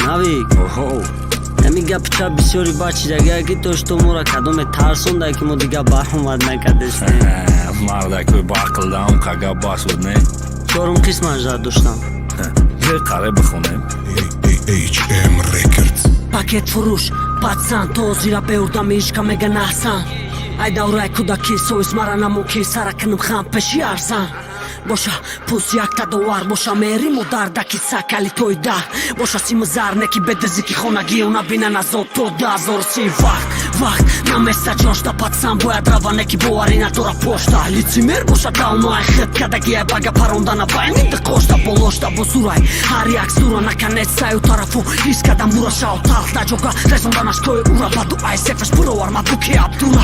Navik, میگه پچه بسیاری بچی دیگه که توش تو مورا کدوم ترسونده که ما دیگه برون ود نکدستیم مرده که با عقل دام که باسود نه چهارم قسم اجرا داشتم یه قره بخونیم HM Records پاکت فروش پادسان تو زیرا بیوردم ایشکا میگه نحسن ای دورای کودکی سویس مرا نموکی سرکنم خم پشی ارزن باشه پوس یک تا دوار باشه میریم و دردکی سکلی توی ده باشه سیم زرنکی بدزی که خونگی اونا بینن از تو 2003 وقت نمیسته جاشتا پادسان باید روانکی بواری نداره پشتا لیتسیمیر باشه داونای خد کدگی بگه پروندن باینی دقاشتا بولاشتا بزرای هر یک سورا نکنه سایو طرفو ایس کدم بورا شاو تالخ نجوگا رسوندنش کوی اورا بدو ای سفش برو ورما دوکی عبدورا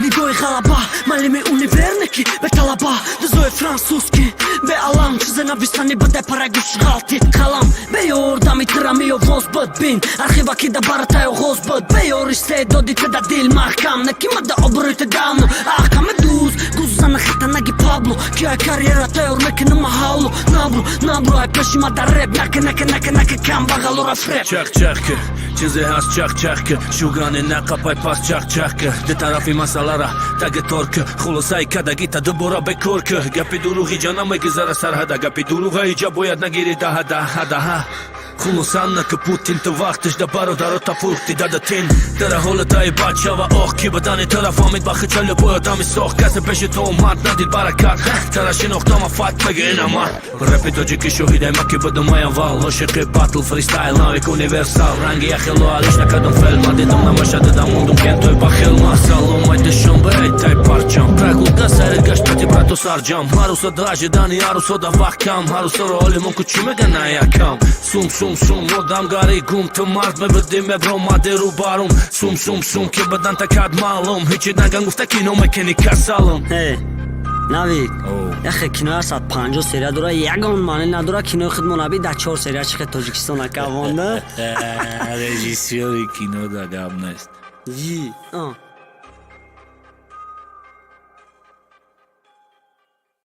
نگوی غلبا ملیمی اونیورنکی به طلبا دزوی فرانسوسکی به علام چیزه نویستانی بده پرگوش غلطی قلم به یوردمی ترمی و وز بد بین ارخیوا کی دا برتای و غوز بد به یورسته دادی تدا دیل محکم نکی مده عبریت دامنو احکم گوز زن خطا نگی پابلو که کاریرا تایور نکنه محاولو نابرو ای پشی ما در رب نکه کم بغلو رفرب چخ که چیزی هست چخ که شوگانی نقپای پاس چخ که ده طرفی مسئله را تگ ترک خلوصای کدگی تا دوباره بکر که گپی دروغی جا نمیگذاره سرحده گپی دروغ ایجا باید نگیری ده خلوصان که پوتین تو وقتش ده برادر تا فروختی داده تین در حال تای بچه و آخ کی بدن طرف آمید بخی چلی باید همی ساخت کسی پیش تو اومد ندید برکت ترا شناختم فت بگه این اما رپی تاجیکی شهیده مکی بدم اول عاشق باتل فریستایل ناویک اونیورسال رنگی اخیلو علیش نکدم فیلم دیدم نماشه دادم موندم کن توی بخیل مسالم ای دشم به ای تای پارچم پرگل کسر گشت پتی براتو سرجم هروسا دراجه دانی هروسا دا وقت کم هروسا رو حالی من کچی مگه نه یکم سوم مردم گاری گم تو مرد میبدیم ابرو ماده رو بارم سوم که بدن تکد معلوم هیچی نگن گفته کینو مکنی کسالم نویک یخه کینو 150 سریه داره یگان معنی نداره کینو خدمونابی در 4 سریه چخه تاجیکستان اکوانده رژیسیوری کینو دا گم نیست